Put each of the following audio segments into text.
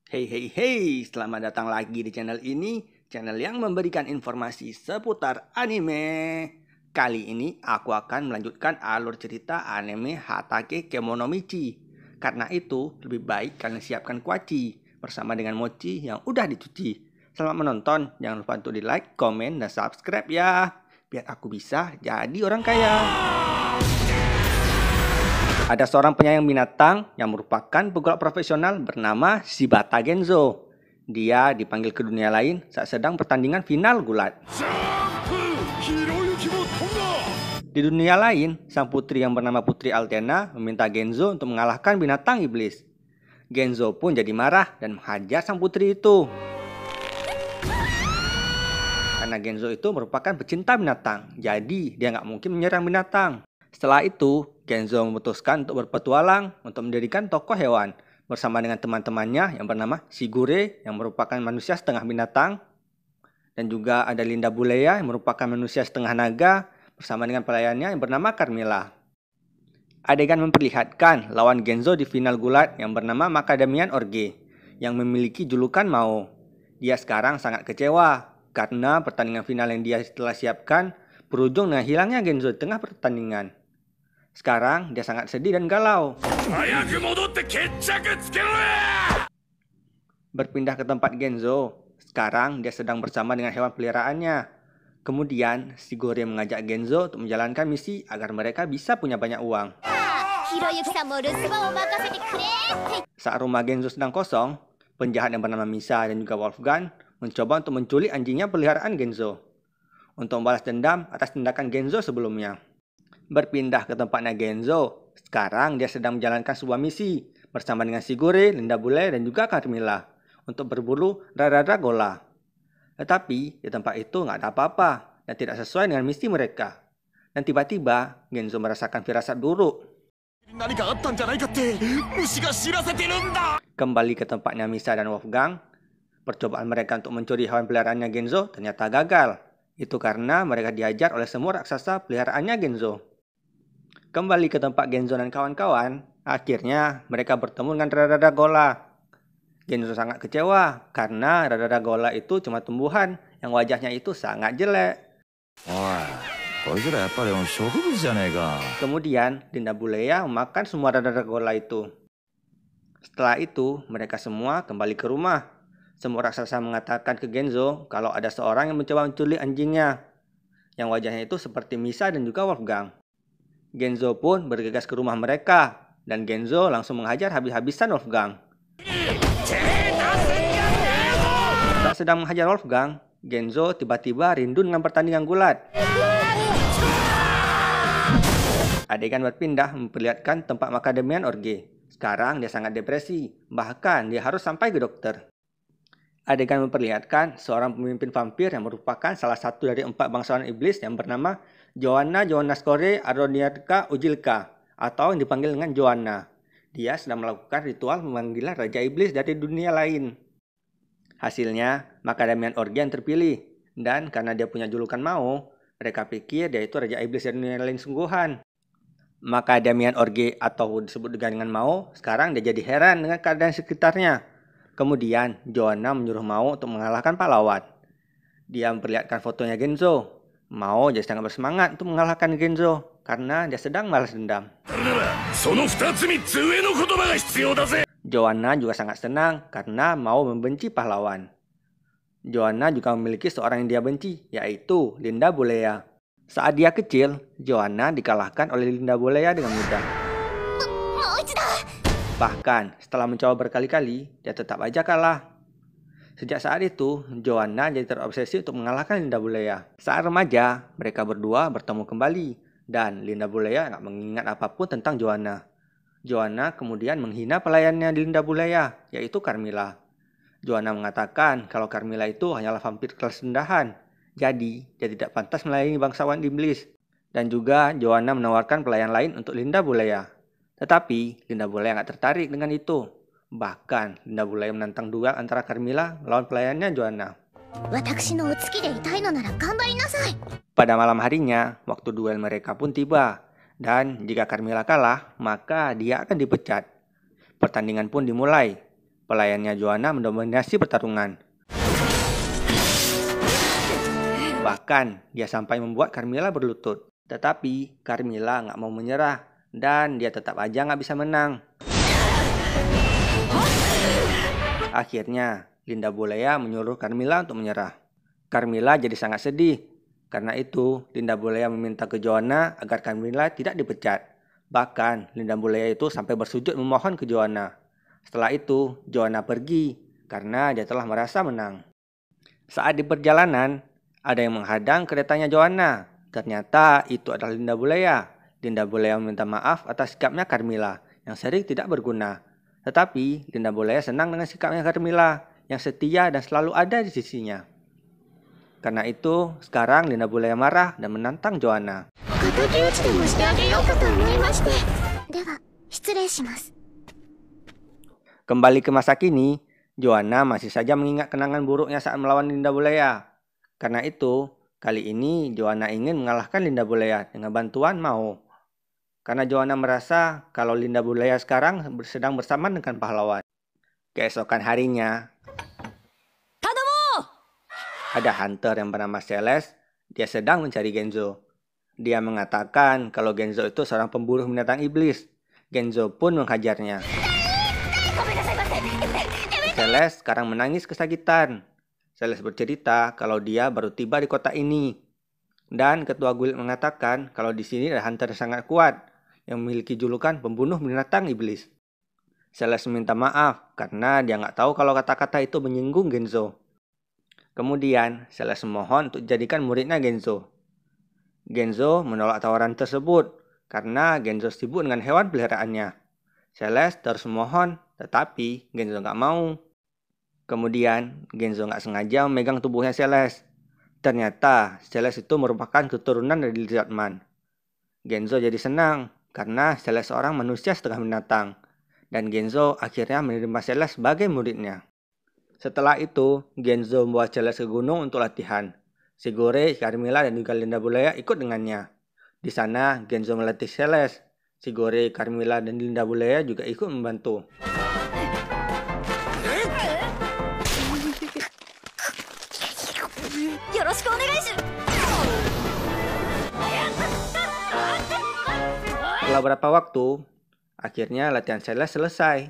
Hey, selamat datang lagi di channel ini, channel yang memberikan informasi seputar anime. Kali ini aku akan melanjutkan alur cerita anime Hatake Kemonomichi. Karena itu, lebih baik kalian siapkan kuaci bersama dengan mochi yang udah dicuci. Selamat menonton, jangan lupa untuk di like, komen, dan subscribe ya. Biar aku bisa jadi orang kaya. Ada seorang penyayang binatang yang merupakan pegolak profesional bernama Shibata Genzo. Dia dipanggil ke dunia lain saat sedang pertandingan final gulat. Di dunia lain, sang putri yang bernama Putri Altena meminta Genzo untuk mengalahkan binatang iblis. Genzo pun jadi marah dan menghajar sang putri itu. Karena Genzo itu merupakan pecinta binatang, jadi dia nggak mungkin menyerang binatang. Setelah itu, Genzo memutuskan untuk berpetualang untuk mendirikan toko hewan bersama dengan teman-temannya yang bernama Shigure yang merupakan manusia setengah binatang, dan juga ada Linda Buleya yang merupakan manusia setengah naga bersama dengan pelayannya yang bernama Carmilla. Adegan memperlihatkan lawan Genzo di final gulat yang bernama Macadamian Orge yang memiliki julukan Mao. Dia sekarang sangat kecewa karena pertandingan final yang dia telah siapkan berujung dengan hilangnya Genzo di tengah pertandingan. Sekarang dia sangat sedih dan galau. Berpindah ke tempat Genzo. Sekarang dia sedang bersama dengan hewan peliharaannya. Kemudian Shigure mengajak Genzo untuk menjalankan misi agar mereka bisa punya banyak uang. Saat rumah Genzo sedang kosong, penjahat yang bernama Misa dan juga Wolfgang mencoba untuk menculik anjingnya peliharaan Genzo untuk membalas dendam atas tindakan Genzo sebelumnya. Berpindah ke tempatnya Genzo. Sekarang dia sedang menjalankan sebuah misi bersama dengan Shigure, Linda Bule, dan juga Carmilla untuk berburu Rarara Gola. Tetapi di tempat itu nggak ada apa-apa dan tidak sesuai dengan misi mereka. Dan tiba-tiba Genzo merasakan firasat buruk. Kembali ke tempatnya Misa dan Wolfgang. Percobaan mereka untuk mencuri hewan peliharaannya Genzo ternyata gagal. Itu karena mereka diajar oleh semua raksasa peliharaannya Genzo. Kembali ke tempat Genzo dan kawan-kawan, akhirnya mereka bertemu dengan Rarara Gola. Genzo sangat kecewa karena Rarara Gola itu cuma tumbuhan yang wajahnya itu sangat jelek. Kemudian Linda Buleya memakan semua Rarara Gola itu. Setelah itu mereka semua kembali ke rumah. Semua raksasa mengatakan ke Genzo kalau ada seorang yang mencoba menculik anjingnya yang wajahnya itu seperti Misa dan juga Wolfgang. Genzo pun bergegas ke rumah mereka dan Genzo langsung menghajar habis-habisan Wolfgang. Saat sedang menghajar Wolfgang, Genzo tiba-tiba rindu dengan pertandingan gulat. Adegan berpindah memperlihatkan tempat Macadamian Orge. Sekarang dia sangat depresi, bahkan dia harus sampai ke dokter. Adegan memperlihatkan seorang pemimpin vampir yang merupakan salah satu dari 4 bangsawan iblis yang bernama Joanna Joannaskore Aroniatka Ujilka atau yang dipanggil dengan Joanna. Dia sedang melakukan ritual memanggilan Raja Iblis dari dunia lain. Hasilnya, Macadamian Orge yang terpilih. Dan karena dia punya julukan Mao, mereka pikir dia itu Raja Iblis dari dunia lain sungguhan. Macadamian Orge atau disebut dengan Mao, sekarang dia jadi heran dengan keadaan sekitarnya. Kemudian, Joanna menyuruh Mao untuk mengalahkan pahlawan. Dia memperlihatkan fotonya Genzo. Mao jadi sangat bersemangat untuk mengalahkan Genzo karena dia sedang balas dendam. Joanna juga sangat senang karena Mao membenci pahlawan. Joanna juga memiliki seorang yang dia benci, yaitu Linda Buleya. Saat dia kecil, Joanna dikalahkan oleh Linda Buleya dengan mudah. Bahkan setelah mencoba berkali-kali, dia tetap aja kalah. Sejak saat itu, Joanna jadi terobsesi untuk mengalahkan Linda Buleya. Saat remaja, mereka berdua bertemu kembali, dan Linda Buleya nggak mengingat apapun tentang Joanna. Joanna kemudian menghina pelayannya Linda Buleya, yaitu Carmilla. Joanna mengatakan kalau Carmilla itu hanyalah vampir kelas rendahan, jadi dia tidak pantas melayani bangsawan iblis. Dan juga Joanna menawarkan pelayan lain untuk Linda Buleya. Tetapi Linda Buleya nggak tertarik dengan itu. Bahkan Linda Buleya menantang duel antara Carmilla melawan pelayannya Joanna. Pada malam harinya, waktu duel mereka pun tiba. Dan jika Carmilla kalah, maka dia akan dipecat. Pertandingan pun dimulai. Pelayannya Joanna mendominasi pertarungan. Bahkan, dia sampai membuat Carmilla berlutut. Tetapi, Carmilla nggak mau menyerah, dan dia tetap aja nggak bisa menang. Akhirnya, Linda Buleya menyuruh Carmilla untuk menyerah. Carmilla jadi sangat sedih. Karena itu, Linda Buleya meminta ke Joanna agar Carmilla tidak dipecat. Bahkan, Linda Buleya itu sampai bersujud memohon ke Joanna. Setelah itu, Joanna pergi karena dia telah merasa menang. Saat di perjalanan, ada yang menghadang keretanya Joanna. Ternyata itu adalah Linda Buleya. Linda Buleya meminta maaf atas sikapnya Carmilla yang sering tidak berguna. Tetapi, Linda Buleya senang dengan sikapnya Carmilla yang setia dan selalu ada di sisinya. Karena itu, sekarang Linda Buleya marah dan menantang Joanna. Kembali ke masa kini, Joanna masih saja mengingat kenangan buruknya saat melawan Linda Buleya. Karena itu, kali ini Joanna ingin mengalahkan Linda Buleya dengan bantuan Mao. Karena Joanna merasa kalau Linda Buleya sekarang sedang bersama dengan pahlawan. Keesokan harinya, ada hunter yang bernama Celeste. Dia sedang mencari Genzo. Dia mengatakan kalau Genzo itu seorang pemburu binatang iblis. Genzo pun menghajarnya. Celeste sekarang menangis kesakitan. Celeste bercerita kalau dia baru tiba di kota ini. Dan ketua guild mengatakan kalau di sini ada hunter yang sangat kuat yang memiliki julukan pembunuh binatang iblis. Celeste minta maaf karena dia nggak tahu kalau kata-kata itu menyinggung Genzo. Kemudian Celeste mohon untuk dijadikan muridnya Genzo. Genzo menolak tawaran tersebut karena Genzo sibuk dengan hewan peliharaannya. Celeste terus memohon, tetapi Genzo nggak mau. Kemudian, Genzo nggak sengaja memegang tubuhnya Celeste. Ternyata, Celeste itu merupakan keturunan dari Lizardman. Genzo jadi senang, karena Celeste seorang manusia setengah binatang. Dan Genzo akhirnya menerima Celeste sebagai muridnya. Setelah itu, Genzo membawa Celeste ke gunung untuk latihan. Shigure, Carmilla, dan juga Linda Buleya ikut dengannya. Di sana, Genzo melatih Celeste. Shigure, Carmilla, dan Linda Buleya juga ikut membantu. Setelah beberapa waktu, akhirnya latihan Celeste selesai.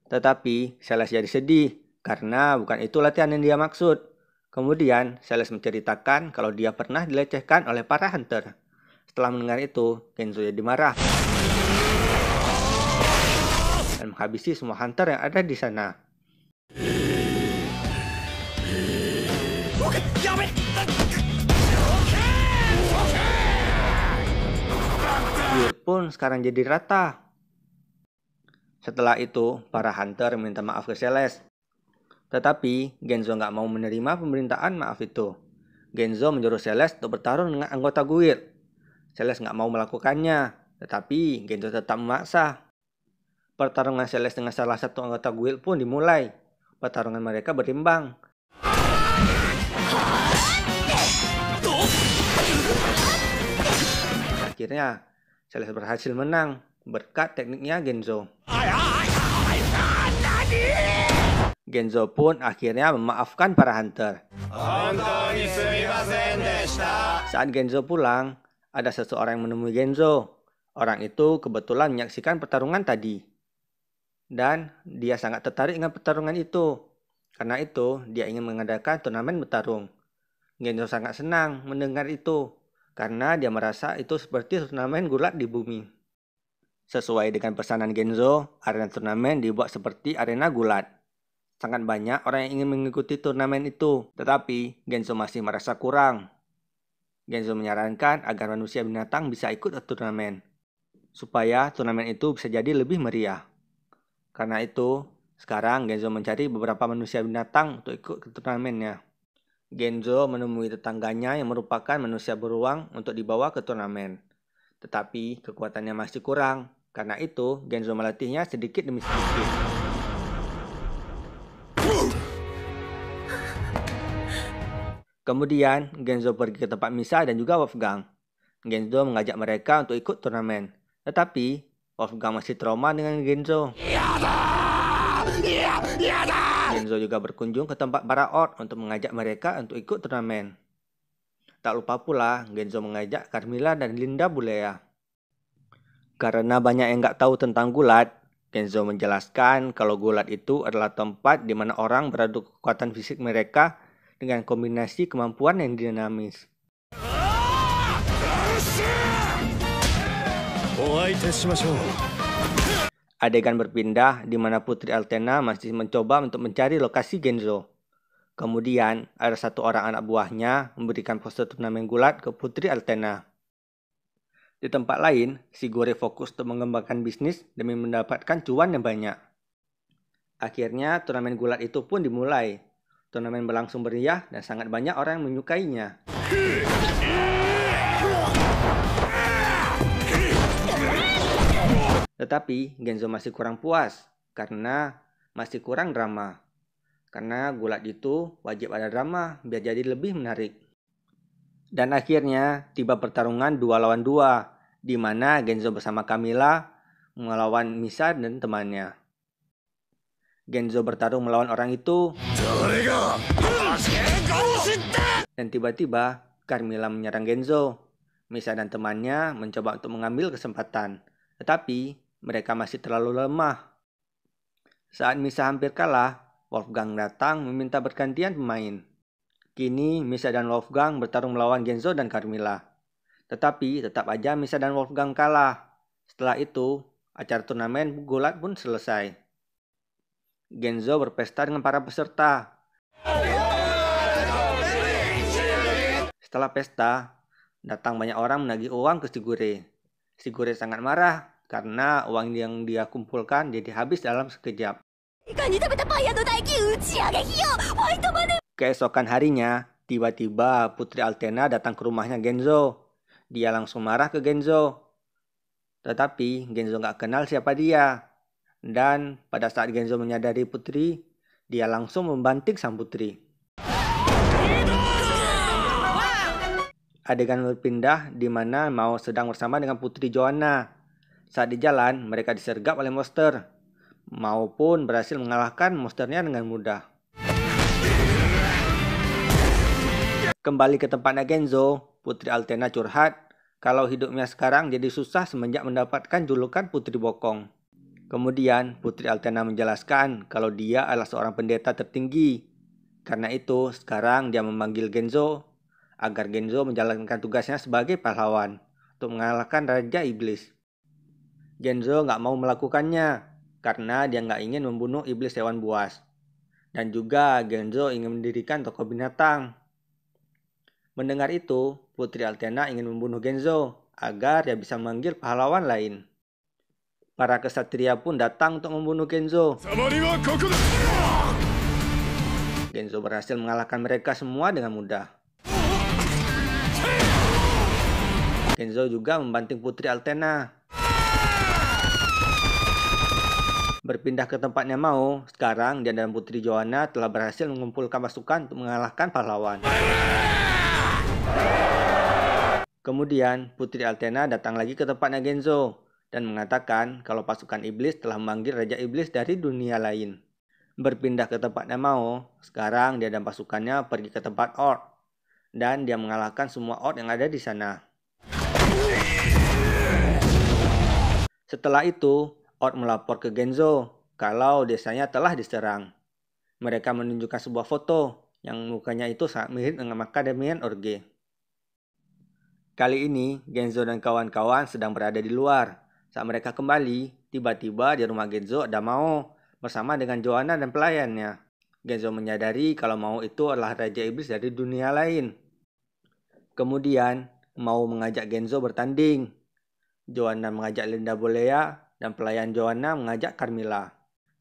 Tetapi Celeste jadi sedih karena bukan itu latihan yang dia maksud. Kemudian Celeste menceritakan kalau dia pernah dilecehkan oleh para hunter. Setelah mendengar itu, Genzo jadi marah dan menghabisi semua hunter yang ada di sana. Guild pun sekarang jadi rata. Setelah itu, para hunter minta maaf ke Celeste. Tetapi, Genzo nggak mau menerima pemerintahan maaf itu. Genzo menyuruh Celeste untuk bertarung dengan anggota guild. Celeste nggak mau melakukannya, tetapi Genzo tetap memaksa. Pertarungan Celeste dengan salah satu anggota guild pun dimulai. Pertarungan mereka berimbang. Akhirnya, Celeste berhasil menang berkat tekniknya Genzo. Genzo pun akhirnya memaafkan para hunter. Saat Genzo pulang, ada seseorang yang menemui Genzo. Orang itu kebetulan menyaksikan pertarungan tadi. Dan dia sangat tertarik dengan pertarungan itu. Karena itu, dia ingin mengadakan turnamen bertarung. Genzo sangat senang mendengar itu. Karena dia merasa itu seperti turnamen gulat di bumi. Sesuai dengan pesanan Genzo, arena turnamen dibuat seperti arena gulat. Sangat banyak orang yang ingin mengikuti turnamen itu, tetapi Genzo masih merasa kurang. Genzo menyarankan agar manusia binatang bisa ikut ke turnamen, supaya turnamen itu bisa jadi lebih meriah. Karena itu, sekarang Genzo mencari beberapa manusia binatang untuk ikut ke turnamennya. Genzo menemui tetangganya yang merupakan manusia beruang untuk dibawa ke turnamen. Tetapi kekuatannya masih kurang. Karena itu, Genzo melatihnya sedikit demi sedikit. Kemudian, Genzo pergi ke tempat Misa dan juga Wolfgang. Genzo mengajak mereka untuk ikut turnamen. Tetapi, Wolfgang masih trauma dengan Genzo. Genzo juga berkunjung ke tempat para Orc untuk mengajak mereka untuk ikut turnamen. Tak lupa pula, Genzo mengajak Carmilla dan Linda Bulea. Karena banyak yang nggak tahu tentang gulat, Genzo menjelaskan kalau gulat itu adalah tempat di mana orang beradu kekuatan fisik mereka dengan kombinasi kemampuan yang dinamis. Adegan berpindah di mana Putri Altena masih mencoba untuk mencari lokasi Genzo. Kemudian, ada satu orang anak buahnya memberikan poster turnamen gulat ke Putri Altena. Di tempat lain, Shigure fokus untuk mengembangkan bisnis demi mendapatkan cuan yang banyak. Akhirnya, turnamen gulat itu pun dimulai. Turnamen berlangsung meriah dan sangat banyak orang yang menyukainya. Tetapi Genzo masih kurang puas karena masih kurang drama. Karena gulat itu wajib ada drama biar jadi lebih menarik. Dan akhirnya tiba pertarungan 2 lawan 2 di mana Genzo bersama Camilla melawan Misa dan temannya. Genzo bertarung melawan orang itu. Dan tiba-tiba Carmilla menyerang Genzo. Misa dan temannya mencoba untuk mengambil kesempatan. Tetapi mereka masih terlalu lemah. Saat Misa hampir kalah, Wolfgang datang meminta bergantian pemain. Kini Misa dan Wolfgang bertarung melawan Genzo dan Carmilla. Tetapi tetap aja Misa dan Wolfgang kalah. Setelah itu, acara turnamen gulat pun selesai. Genzo berpesta dengan para peserta. Setelah pesta, datang banyak orang menagih uang ke Shigure. Shigure sangat marah karena uang yang dia kumpulkan jadi habis dalam sekejap. Keesokan harinya, tiba-tiba Putri Altena datang ke rumahnya Genzo. Dia langsung marah ke Genzo. Tetapi Genzo nggak kenal siapa dia. Dan pada saat Genzo menyadari Putri, dia langsung membanting sang putri. Adegan berpindah di mana Mao sedang bersama dengan Putri Joanna. Saat di jalan, mereka disergap oleh monster. Mao pun berhasil mengalahkan monsternya dengan mudah. Kembali ke tempatnya Genzo, Putri Altena curhat kalau hidupnya sekarang jadi susah semenjak mendapatkan julukan Putri Bokong. Kemudian Putri Altena menjelaskan kalau dia adalah seorang pendeta tertinggi. Karena itu sekarang dia memanggil Genzo agar Genzo menjalankan tugasnya sebagai pahlawan untuk mengalahkan Raja Iblis. Genzo nggak mau melakukannya karena dia nggak ingin membunuh iblis hewan buas. Dan juga Genzo ingin mendirikan toko binatang. Mendengar itu, Putri Altena ingin membunuh Genzo agar dia bisa memanggil pahlawan lain. Para kesatria pun datang untuk membunuh Genzo. Genzo berhasil mengalahkan mereka semua dengan mudah. Genzo juga membanting Putri Altena. Berpindah ke tempatnya Mao, sekarang dia dan Putri Joanna telah berhasil mengumpulkan pasukan untuk mengalahkan pahlawan. Kemudian Putri Altena datang lagi ke tempatnya Genzo dan mengatakan kalau pasukan iblis telah memanggil Raja Iblis dari dunia lain. Berpindah ke tempatnya Mao, sekarang dia dan pasukannya pergi ke tempat Orc dan dia mengalahkan semua Orc yang ada di sana. Setelah itu, Orc melapor ke Genzo kalau desanya telah diserang. Mereka menunjukkan sebuah foto yang mukanya itu sangat mirip dengan Macadamian Orge. Kali ini, Genzo dan kawan-kawan sedang berada di luar. Saat mereka kembali, tiba-tiba di rumah Genzo ada Mao bersama dengan Joanna dan pelayannya. Genzo menyadari kalau Mao itu adalah Raja Iblis dari dunia lain. Kemudian, Mao mengajak Genzo bertanding. Joanna mengajak Linda Bolea dan pelayan Joanna mengajak Carmilla.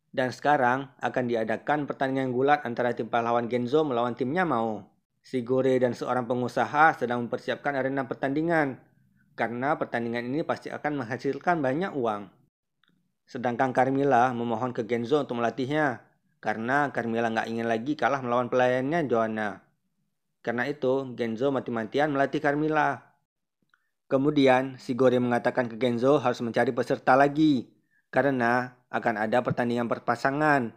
Dan sekarang akan diadakan pertandingan gulat antara tim pahlawan Genzo melawan timnya Mao. Shigure dan seorang pengusaha sedang mempersiapkan arena pertandingan. Karena pertandingan ini pasti akan menghasilkan banyak uang. Sedangkan Carmilla memohon ke Genzo untuk melatihnya. Karena Carmilla nggak ingin lagi kalah melawan pelayannya Joanna. Karena itu, Genzo mati-matian melatih Carmilla. Kemudian, Shigure mengatakan ke Genzo harus mencari peserta lagi. karena akan ada pertandingan berpasangan.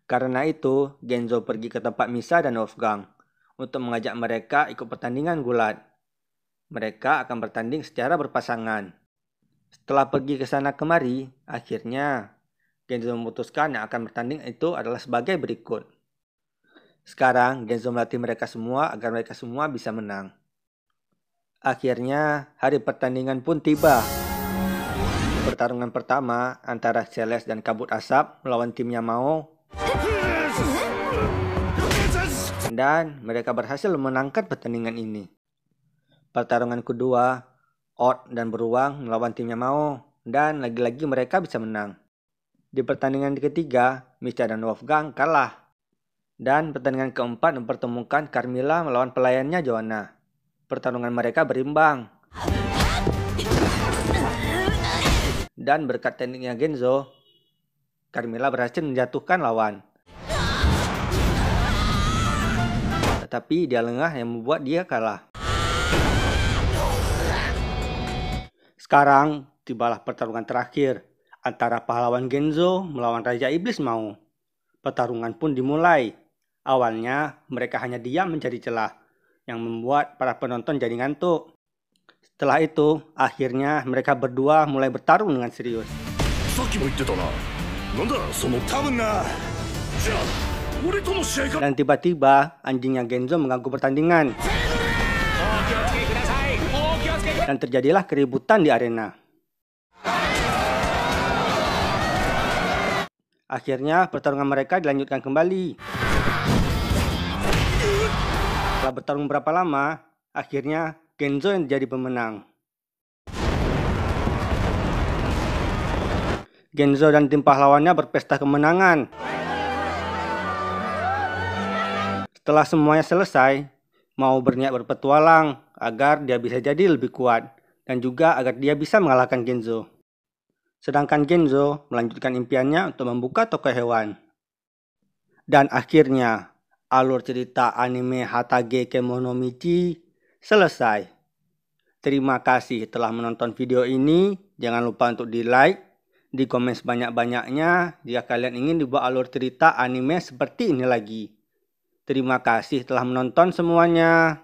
Karena itu, Genzo pergi ke tempat Misa dan Wolfgang untuk mengajak mereka ikut pertandingan gulat. Mereka akan bertanding secara berpasangan. Setelah pergi ke sana kemari, akhirnya Genzo memutuskan yang akan bertanding itu adalah sebagai berikut. Sekarang Genzo melatih mereka semua agar mereka semua bisa menang. Akhirnya hari pertandingan pun tiba. Pertarungan pertama antara Celeste dan Kabut Asap melawan timnya Mao. Dan mereka berhasil memenangkan pertandingan ini. Pertarungan kedua, Odd dan Beruang melawan timnya Mao. Dan lagi-lagi mereka bisa menang. Di pertandingan ketiga, Misha dan Wolfgang kalah. Dan pertandingan keempat mempertemukan Carmilla melawan pelayannya Joanna. Pertarungan mereka berimbang. Dan berkat tekniknya Genzo, Carmilla berhasil menjatuhkan lawan. Tetapi dia lengah yang membuat dia kalah. Sekarang tibalah pertarungan terakhir antara pahlawan Genzo melawan Raja Iblis Mao. Pertarungan pun dimulai. Awalnya mereka hanya diam mencari celah yang membuat para penonton jadi ngantuk. Setelah itu, akhirnya mereka berdua mulai bertarung dengan serius. Dan tiba-tiba anjingnya Genzo mengganggu pertandingan. Dan terjadilah keributan di arena. Akhirnya pertarungan mereka dilanjutkan kembali. Setelah bertarung berapa lama, akhirnya Genzo yang jadi pemenang. Genzo dan tim pahlawannya berpesta kemenangan. Setelah semuanya selesai, Mao berniat berpetualang agar dia bisa jadi lebih kuat dan juga agar dia bisa mengalahkan Genzo. Sedangkan Genzo melanjutkan impiannya untuk membuka toko hewan. Dan akhirnya, alur cerita anime Hatage Kemonomichi selesai. Terima kasih telah menonton video ini. Jangan lupa untuk di like, di komen sebanyak-banyaknya jika kalian ingin dibuat alur cerita anime seperti ini lagi. Terima kasih telah menonton semuanya.